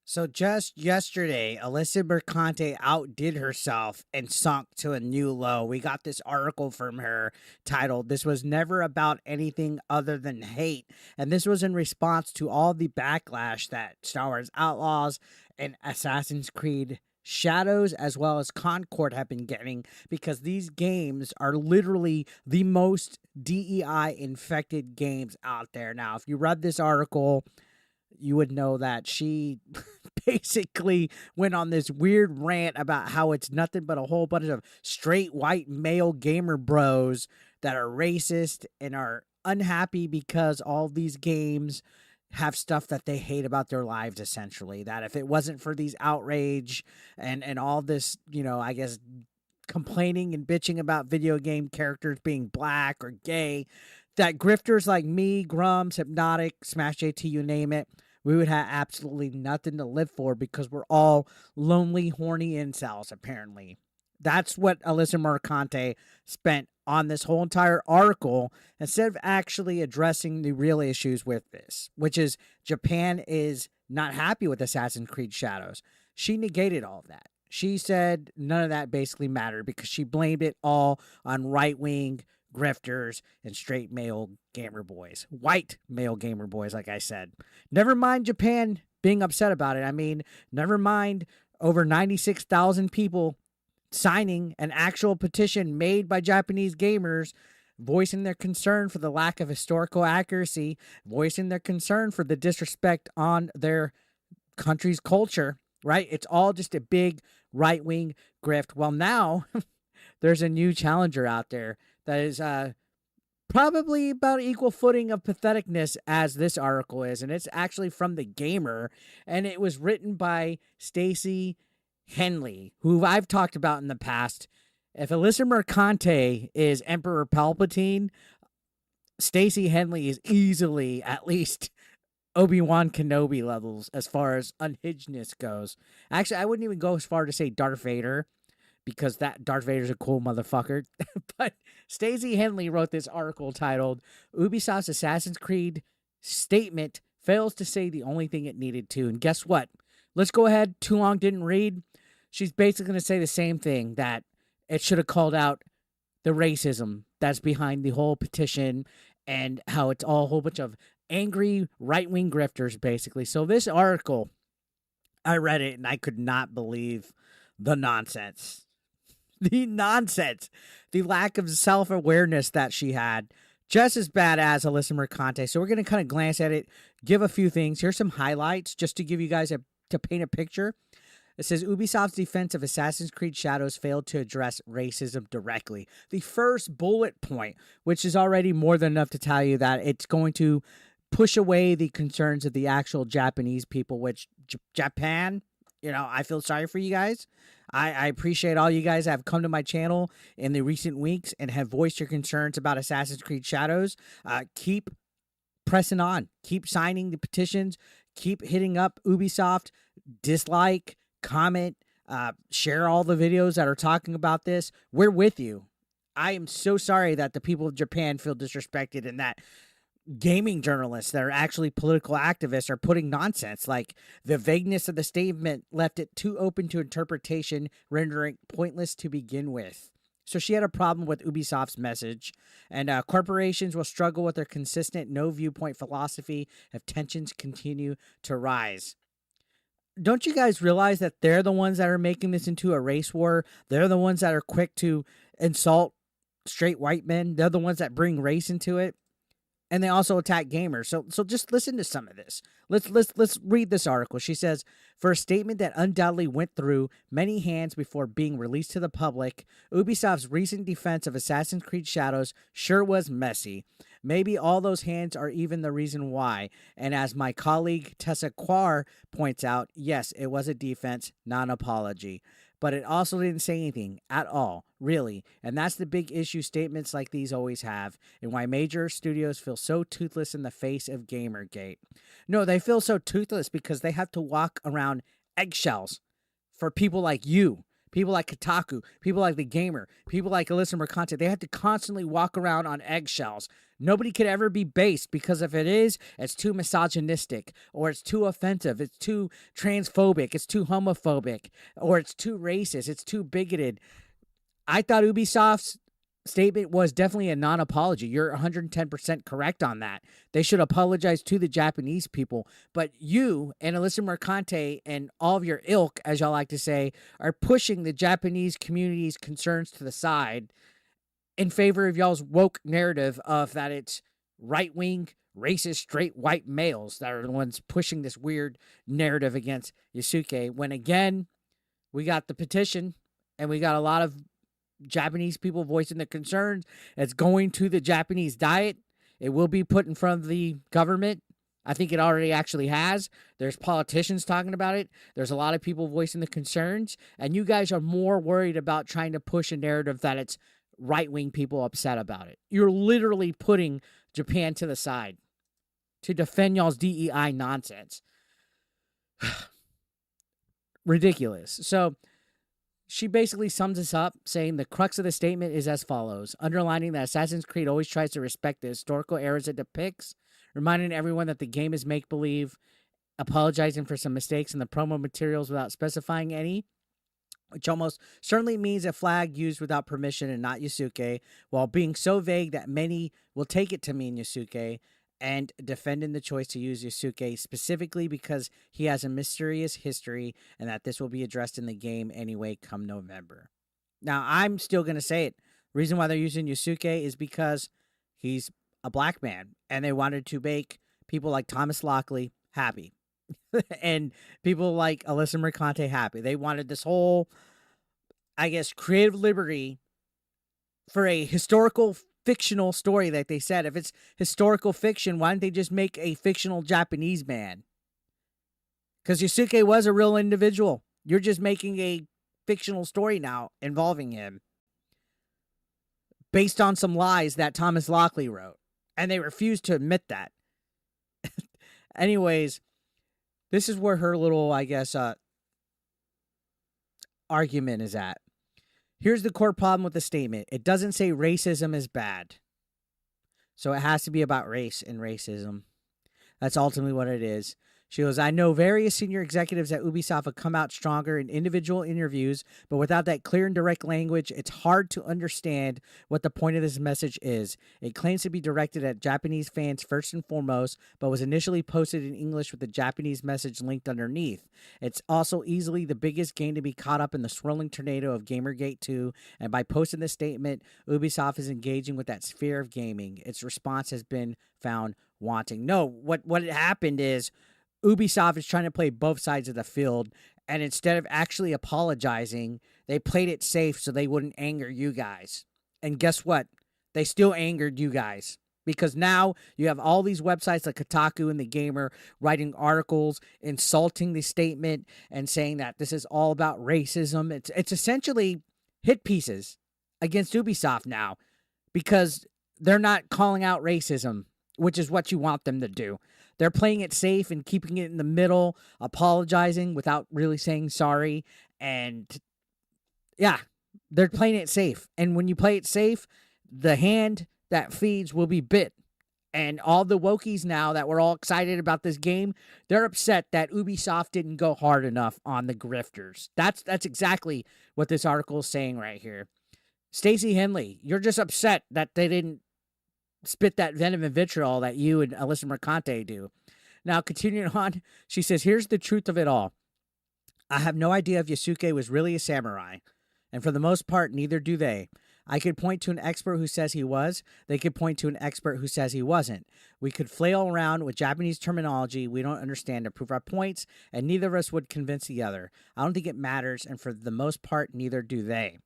So just yesterday, Alyssa Mercante outdid herself and sunk to a new low. We got this article from her titled, "This was never about anything other than hate." And this was in response to all the backlash that Star Wars Outlaws and Assassin's Creed Shadows as well as Concord have been getting, because these games are literally the most DEI infected games out there. Now, if you read this article, you would know that she basically went on this weird rant about how it's nothing but a whole bunch of straight white male gamer bros that are racist and are unhappy because all these games have stuff that they hate about their lives, essentially. That if it wasn't for these outrage and all this, I guess complaining and bitching about video game characters being black or gay, that grifters like me, Grums, Hypnotic, Smash JT, you name it, we would have absolutely nothing to live for because we're all lonely, horny incels, apparently. That's what Alyssa Mercante spent on this whole entire article instead of actually addressing the real issues with this, which is Japan is not happy with Assassin's Creed Shadows. She negated all of that. She said none of that basically mattered because she blamed it all on right-wing grifters and straight male gamer boys. White male gamer boys, like I said. Never mind Japan being upset about it. I mean, never mind over 96,000 people signing an actual petition made by Japanese gamers voicing their concern for the lack of historical accuracy, voicing their concern for the disrespect on their country's culture, right? It's all just a big right-wing grift. Well, now there's a new challenger out there that is probably about equal footing of patheticness as this article is, and it's actually from TheGamer, and it was written by Stacey Henley, who I've talked about in the past. If Alyssa Mercante is Emperor Palpatine, Stacey Henley is easily at least Obi-Wan Kenobi levels as far as unhingedness goes. Actually, I wouldn't even go as far to say Darth Vader, because that Darth Vader's a cool motherfucker. But Stacey Henley wrote this article titled, "Ubisoft's Assassin's Creed Statement Fails to Say the Only Thing It Needed to." And guess what? Let's go ahead. Too long didn't read. She's basically going to say the same thing, that it should have called out the racism that's behind the whole petition and how it's all a whole bunch of angry right-wing grifters, basically. So this article, I read it and I could not believe the nonsense. The nonsense, the lack of self-awareness that she had, just as bad as Alyssa Mercante. So we're going to kind of glance at it, give a few things. Here's some highlights just to give you guys to paint a picture. It says Ubisoft's defense of Assassin's Creed Shadows failed to address racism directly. The first bullet point, which is already more than enough to tell you that it's going to push away the concerns of the actual Japanese people, which Japan, I feel sorry for you guys. I appreciate all you guys that have come to my channel in the recent weeks and have voiced your concerns about Assassin's Creed Shadows. Keep pressing on. Keep signing the petitions. Keep hitting up Ubisoft. Dislike, comment, share all the videos that are talking about this. We're with you. I am so sorry that the people of Japan feel disrespected and that gaming journalists that are actually political activists are putting nonsense like the vagueness of the statement left it too open to interpretation, rendering pointless to begin with. So she had a problem with Ubisoft's message, and corporations will struggle with their consistent no viewpoint philosophy if tensions continue to rise. Don't you guys realize that they're the ones that are making this into a race war? They're the ones that are quick to insult straight white men. They're the ones that bring race into it. And they also attack gamers. So just listen to some of this. Let's read this article. She says, for a statement that undoubtedly went through many hands before being released to the public, Ubisoft's recent defense of Assassin's Creed Shadows sure was messy. Maybe all those hands are even the reason why. And as my colleague Tessa Quar points out, yes, it was a defense, not an apology. But it also didn't say anything at all, really. And that's the big issue statements like these always have, and why major studios feel so toothless in the face of Gamergate. No, they feel so toothless because they have to walk around eggshells for people like you, people like Kotaku, people like TheGamer, people like Alyssa Mercante. They have to constantly walk around on eggshells Nobody could ever be based, because if it is, it's too misogynistic, or it's too offensive, it's too transphobic, it's too homophobic, or it's too racist, it's too bigoted. I thought Ubisoft's statement was definitely a non-apology. You're 110% correct on that. They should apologize to the Japanese people. But you and Alyssa Mercante and all of your ilk, as y'all like to say, are pushing the Japanese community's concerns to the side in favor of y'all's woke narrative of that it's right-wing, racist, straight white males that are the ones pushing this weird narrative against Yusuke. When again, we got the petition and we got a lot of Japanese people voicing the concerns. It's going to the Japanese Diet. It will be put in front of the government. I think it already actually has. There's politicians talking about it. There's a lot of people voicing the concerns. And you guys are more worried about trying to push a narrative that it's right-wing people upset about it. You're literally putting Japan to the side to defend y'all's DEI nonsense. Ridiculous. So she basically sums this up, saying the crux of the statement is as follows, underlining that Assassin's Creed always tries to respect the historical eras it depicts, reminding everyone that the game is make-believe, apologizing for some mistakes in the promo materials without specifying any, which almost certainly means a flag used without permission and not Yusuke, while being so vague that many will take it to mean Yusuke, and defending the choice to use Yusuke specifically because he has a mysterious history and that this will be addressed in the game anyway come November. Now, I'm still going to say it. The reason why they're using Yusuke is because he's a black man, and they wanted to make people like Thomas Lockley happy. And people like Alyssa Mercante happy. They wanted this whole, I guess, creative liberty for a historical fictional story that they said. If it's historical fiction, why don't they just make a fictional Japanese man? Because Yusuke was a real individual. You're just making a fictional story now involving him based on some lies that Thomas Lockley wrote. And they refused to admit that. Anyways, this is where her little, I guess, argument is at. Here's the core problem with the statement. It doesn't say racism is bad. So it has to be about race and racism. That's ultimately what it is. She goes, I know various senior executives at Ubisoft have come out stronger in individual interviews, but without that clear and direct language, it's hard to understand what the point of this message is. It claims to be directed at Japanese fans first and foremost, but was initially posted in English with the Japanese message linked underneath. It's also easily the biggest game to be caught up in the swirling tornado of Gamergate 2, and by posting this statement, Ubisoft is engaging with that sphere of gaming. Its response has been found wanting. No, what happened is Ubisoft is trying to play both sides of the field, and instead of actually apologizing, they played it safe so they wouldn't anger you guys. And guess what? They still angered you guys, because now you have all these websites like Kotaku and TheGamer writing articles, insulting the statement, and saying that this is all about racism. It's essentially hit pieces against Ubisoft now, because they're not calling out racism, which is what you want them to do. They're playing it safe and keeping it in the middle, apologizing without really saying sorry. And yeah, they're playing it safe. And when you play it safe, the hand that feeds will be bit. And all the wokies now that were all excited about this game, they're upset that Ubisoft didn't go hard enough on the grifters. That's exactly what this article is saying right here. Stacey Henley, you're just upset that they didn't spit that venom and vitriol that you and Alyssa Mercante do. Now, continuing on, she says, here's the truth of it all. I have no idea if Yusuke was really a samurai, and for the most part, neither do they. I could point to an expert who says he was. They could point to an expert who says he wasn't. We could flail around with Japanese terminology we don't understand to prove our points, and neither of us would convince the other. I don't think it matters, and for the most part, neither do they.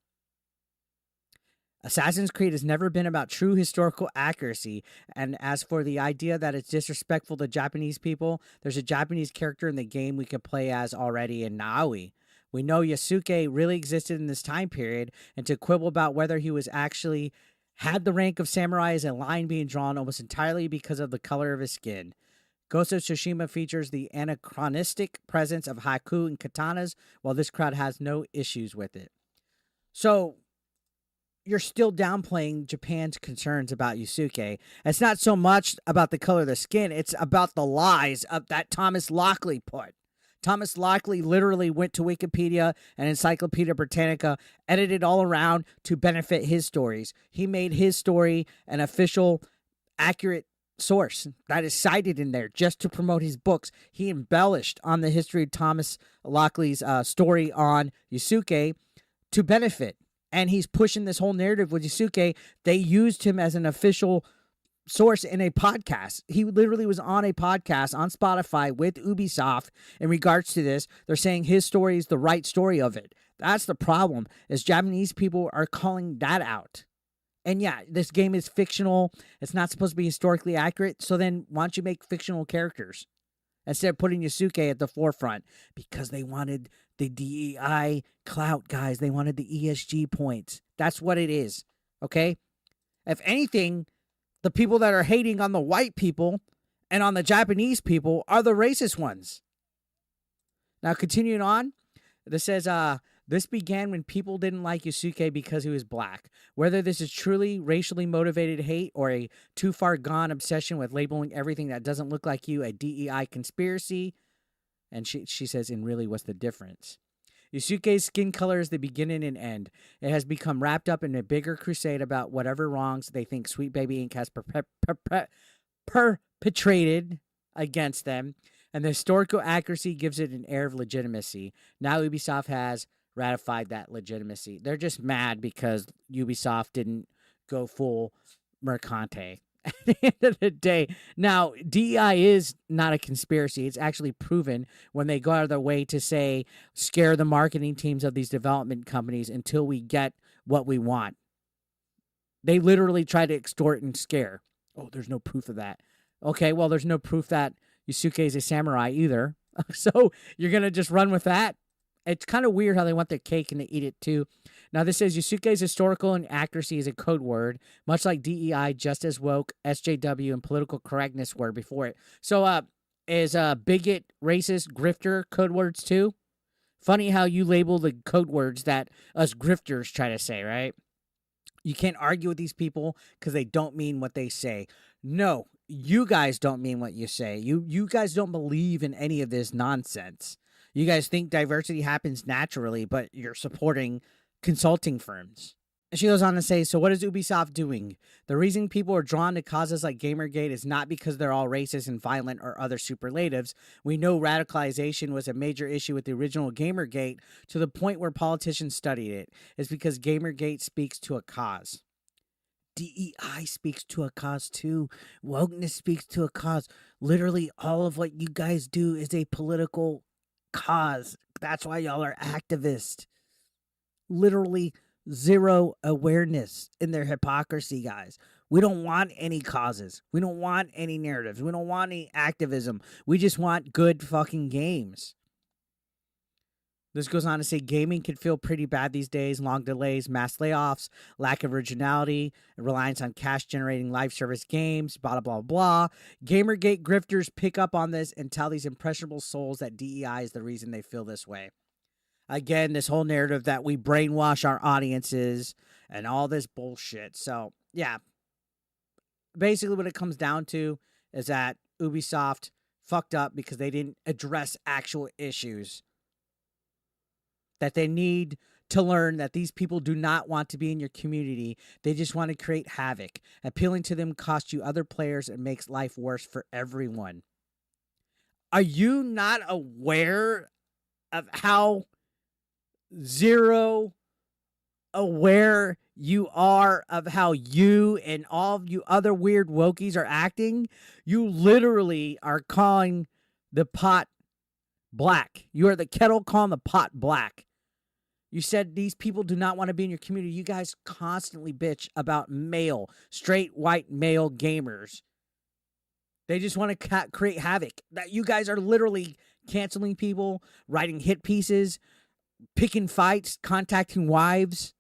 Assassin's Creed has never been about true historical accuracy, and as for the idea that it's disrespectful to Japanese people, there's a Japanese character in the game we could play as already in Naoi. We know Yusuke really existed in this time period, and to quibble about whether he was actually had the rank of samurai is a line being drawn almost entirely because of the color of his skin. Ghost of Tsushima features the anachronistic presence of haiku and katanas, while this crowd has no issues with it. So you're still downplaying Japan's concerns about Yusuke. It's not so much about the color of the skin, it's about the lies that Thomas Lockley put. Thomas Lockley literally went to Wikipedia and Encyclopedia Britannica, edited all around to benefit his stories. He made his story an official, accurate source that is cited in there just to promote his books. He embellished on the history of Thomas Lockley's story on Yusuke to benefit. And he's pushing this whole narrative with Yusuke. They used him as an official source in a podcast. He literally was on a podcast on Spotify with Ubisoft in regards to this. They're saying his story is the right story of it. That's the problem, is Japanese people are calling that out. And yeah, this game is fictional. It's not supposed to be historically accurate. So then why don't you make fictional characters instead of putting Yusuke at the forefront? Because they wanted the DEI clout, guys. They wanted the ESG points. That's what it is. Okay? If anything, the people that are hating on the white people and on the Japanese people are the racist ones. Now, continuing on, this says, this began when people didn't like Yusuke because he was black. Whether this is truly racially motivated hate or a too far gone obsession with labeling everything that doesn't look like you a DEI conspiracy. And she says, and really, what's the difference? Yusuke's skin color is the beginning and end. It has become wrapped up in a bigger crusade about whatever wrongs they think Sweet Baby Inc. has perpetrated against them. And the historical accuracy gives it an air of legitimacy. Now Ubisoft has ratified that legitimacy. They're just mad because Ubisoft didn't go full mercante at the end of the day. Now, DEI is not a conspiracy. It's actually proven when they go out of their way to say, scare the marketing teams of these development companies until we get what we want. They literally try to extort and scare. Oh, there's no proof of that. Okay, well, there's no proof that Yusuke is a samurai either. So you're going to just run with that? It's kind of weird how they want their cake and they eat it too. Now, this says Yusuke's historical inaccuracy is a code word, much like DEI, just as woke, SJW, and political correctness were before it. So, is bigot, racist, grifter code words too? Funny how you label the code words that us grifters try to say, right? You can't argue with these people because they don't mean what they say. No, you guys don't mean what you say. You guys don't believe in any of this nonsense. You guys think diversity happens naturally, but you're supporting consulting firms. And she goes on to say, so what is Ubisoft doing? The reason people are drawn to causes like Gamergate is not because they're all racist and violent or other superlatives. We know radicalization was a major issue with the original Gamergate to the point where politicians studied it. It's because Gamergate speaks to a cause. DEI speaks to a cause too. Wokeness speaks to a cause. Literally all of what you guys do is a political cause. That's why y'all are activists. Literally zero awareness in their hypocrisy, guys. We don't want any causes. We don't want any narratives. We don't want any activism. We just want good fucking games. This goes on to say gaming can feel pretty bad these days. Long delays, mass layoffs, lack of originality, reliance on cash-generating live service games, blah, blah, blah. Gamergate grifters pick up on this and tell these impressionable souls that DEI is the reason they feel this way. Again, this whole narrative that we brainwash our audiences and all this bullshit. So, yeah. Basically, what it comes down to is that Ubisoft fucked up because they didn't address actual issues. That they need to learn that these people do not want to be in your community. They just want to create havoc. Appealing to them costs you other players and makes life worse for everyone. Are you not aware of how zero aware you are of how you and all of you other weird wokies are acting? You literally are calling the pot black. You are the kettle calling the pot black. You said these people do not want to be in your community. You guys constantly bitch about male, straight white male gamers. They just want to create havoc. That you guys are literally canceling people, writing hit pieces, picking fights, contacting wives,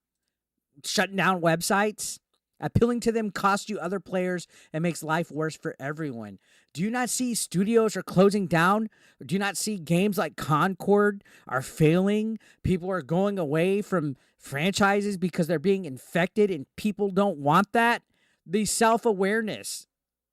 shutting down websites. Appealing to them costs you other players and makes life worse for everyone. Do you not see studios are closing down? Do you not see games like Concord are failing? People are going away from franchises because they're being infected and people don't want that? The self-awareness,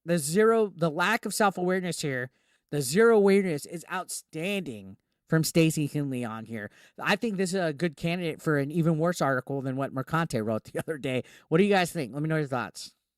the lack of self-awareness here, the zero awareness is outstanding from Stacey Henley on here. I think this is a good candidate for an even worse article than what Mercante wrote the other day. What do you guys think? Let me know your thoughts.